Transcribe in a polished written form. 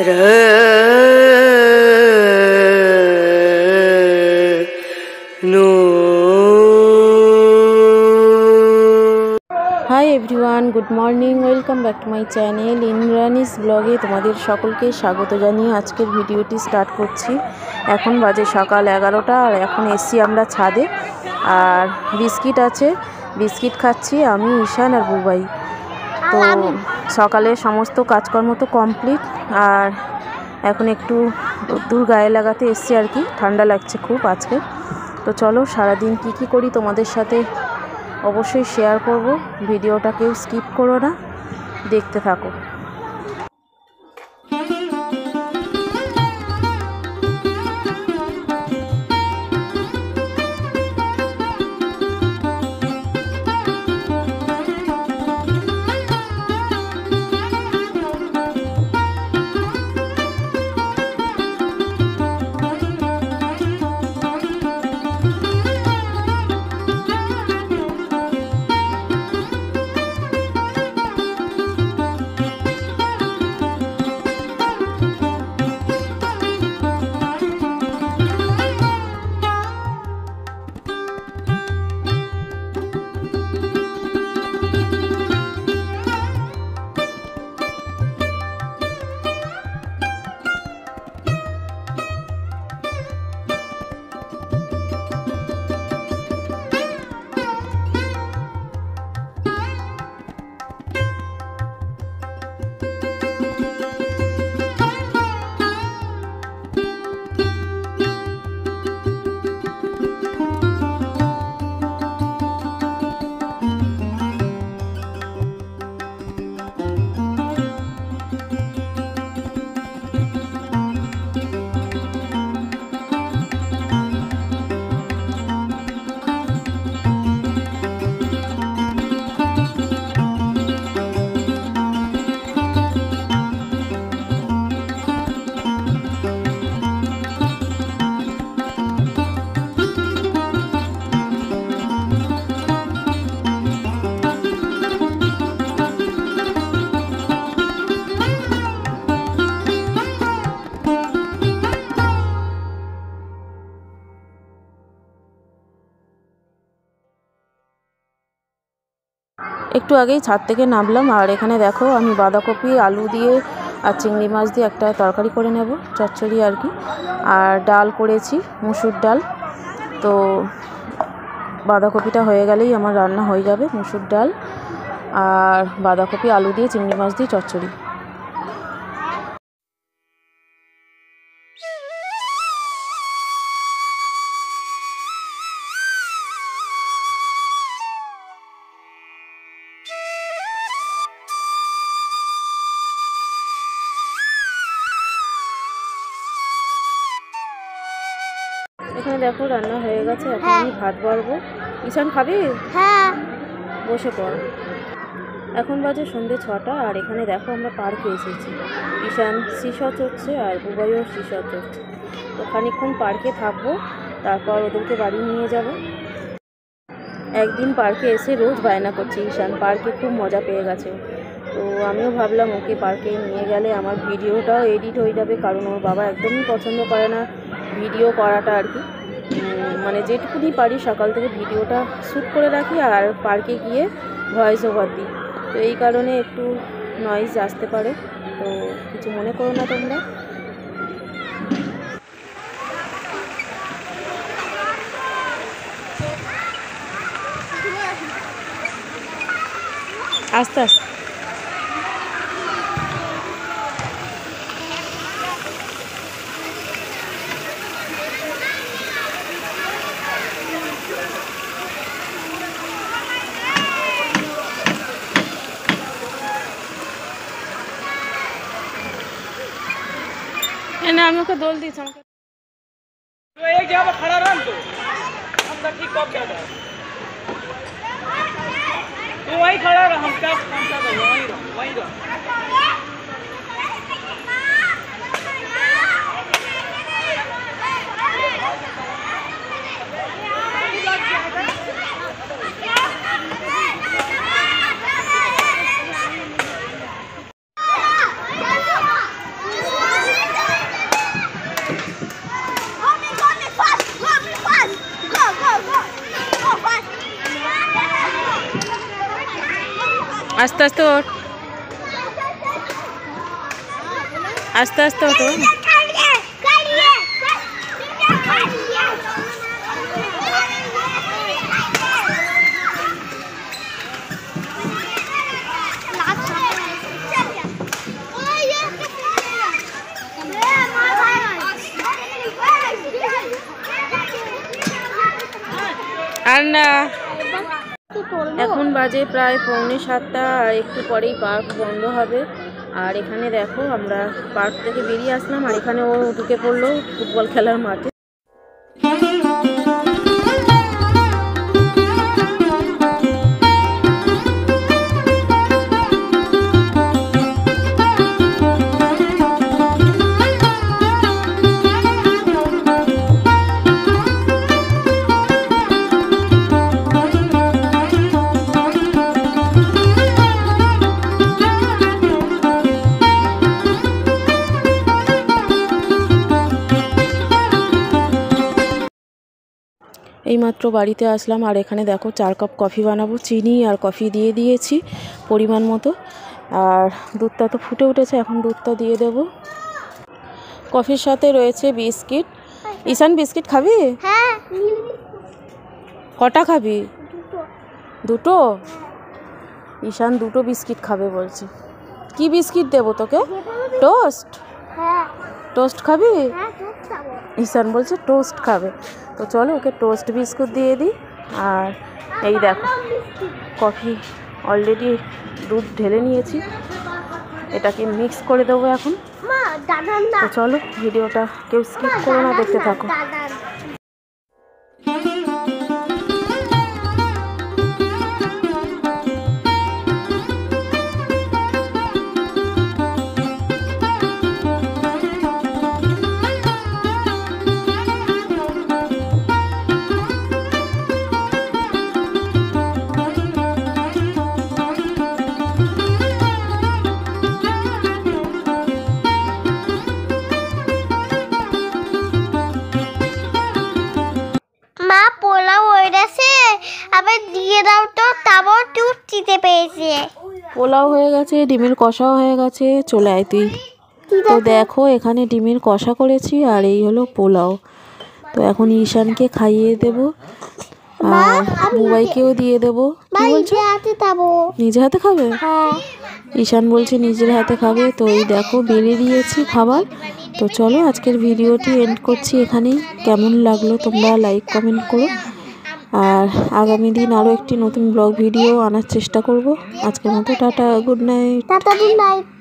Hi everyone, good morning, welcome back to my channel Indrani's ব্লগে তোমাদের সকলকে স্বাগত জানিয়ে আজকের ভিডিওটি স্টার্ট করছি। এখন বাজে সকাল 11টা আর এখন এসছি আমরা ছাদে। আর বিস্কিট আছে, বিস্কিট খাচ্ছি আমি, ঈশান আর বুবাই। তো সকালে সমস্ত কাজকর্ম তো কমপ্লিট, আর এখন একটু রোদ্দুর গায়ে লাগাতে এসছি আর কি, ঠান্ডা লাগছে খুব আজকে। তো চলো সারাদিন কি করি তোমাদের সাথে অবশ্যই শেয়ার করব, ভিডিওটা কেউ স্কিপ করো না, দেখতে থাকো। একটু আগেই ছাদ থেকে নামলাম, আর এখানে দেখো আমি বাঁধাকপি আলু দিয়ে আর চিংড়ি মাছ দিয়ে একটা তরকারি করে নেব, চচ্চড়ি আর কি। আর ডাল করেছি, মুসুর ডাল। তো বাঁধাকপিটা হয়ে গেলেই আমার রান্না হয়ে যাবে, মুসুর ডাল আর বাঁধাকপি আলু দিয়ে চিংড়ি মাছ দিয়ে চচ্চড়ি। এখানে দেখো রান্না হয়ে গেছে, এখন আমি ভাত বাড়বো। ঈশান খাবে? হ্যাঁ, বসে পড়। এখন বাজে সন্ধ্যে 6টা, আর এখানে দেখো আমরা পার্কে এসেছি। ঈশান সিসা চড়ছে আর বুবাইও সিসা চড়ছে। তো খানিকক্ষণ পার্কে থাকবো, তারপর ওদেরকে বাড়ি নিয়ে যাব। একদিন পার্কে এসে রোজ বায়না করছে ঈশান, পার্কে খুব মজা পেয়ে গেছে। তো আমিও ভাবলাম ওকে পার্কে নিয়ে গেলে আমার ভিডিওটাও এডিট হয়ে যাবে, কারণ ওর বাবা একদমই পছন্দ করে না ভিডিও করাটা আর কি। মানে যেটুকুনি পারি সকাল থেকে ভিডিওটা শ্যুট করে রাখি আর পার্কে গিয়ে ভয়েস ওভার দিই। তো এই কারণে একটু নয়েজ আসতে পারে, তো কিছু মনে করো না তোমরা। আস্তে আস্তে না, আমি ওকে দোল দিয়েছি। আমাকে तो एक जगह पर खड़ा रह तो हम सब ठीक कब क्या था तो वहीं खड़ा रह, हम क्या वहीं रह। আস্তে আস্তে ওঠ, আস্তে আস্তে ওঠো। আর না, এখন বাজে প্রায় 6:45, আর একটু পরেই পার্ক বন্ধ হবে। আর এখানে দেখো আমরা পার্ক থেকে বেরিয়ে আসলাম, আর এখানে ও ঢুকে পড়লো ফুটবল খেলার মাঠে। এইমাত্র বাড়িতে আসলাম, আর এখানে দেখো 4 কাপ কফি বানাবো। চিনি আর কফি দিয়ে দিয়েছি পরিমাণ মতো, আর দুধটা তো ফুটে উঠেছে, এখন দুধটা দিয়ে দেব। কফির সাথে রয়েছে বিস্কিট। ঈশান বিস্কিট খাবি? হ্যাঁ। কটা খাবি? দুটো। ঈশান 2টো বিস্কিট খাবে বলছে। কি বিস্কিট দেবো তোকে? টোস্ট? হ্যাঁ। টোস্ট খাবি? হ্যাঁ, টোস্ট খাবো। ঈশান বলছে টোস্ট খাবে, তো চলো ওকে টোস্ট বিস্কুট দিয়ে দিই। আর এই দেখো কফি অলরেডি দুধ ঢেলে নিয়েছি, এটাকে মিক্স করে দেবো এখন। তো চলো ভিডিওটা কেউ স্কিপ করো না, দেখতে থাকো। মা পোলাও হয়েছে, আবার দিয়ে দাও তো, তারপর দুধ দিতে পেয়েছে। পোলাও হয়ে গেছে, ডিমের কষাও হয়ে গেছে, চলে আয় তুই। তো দেখো এখানে ডিমের কষা করেছি, আর এই হলো পোলাও। তো এখন ঈশানকে খাইয়ে দেব, আর বুবাইকেও দিয়ে দেবো। কি বলছো? নিজে হাতে খাবে? ঈশান বলছে নিজের হাতে খাবে। তো এই দেখো বেড়ে দিয়েছি খাবার। তো চলো আজকের ভিডিওটি এন্ড করছি এখানেই। কেমন লাগলো তোমরা লাইক কমেন্ট করো, আর আগামী দিন আরও একটি নতুন ব্লগ ভিডিও আনার চেষ্টা করব। আজকের মতো tata, good night. Tata, good night.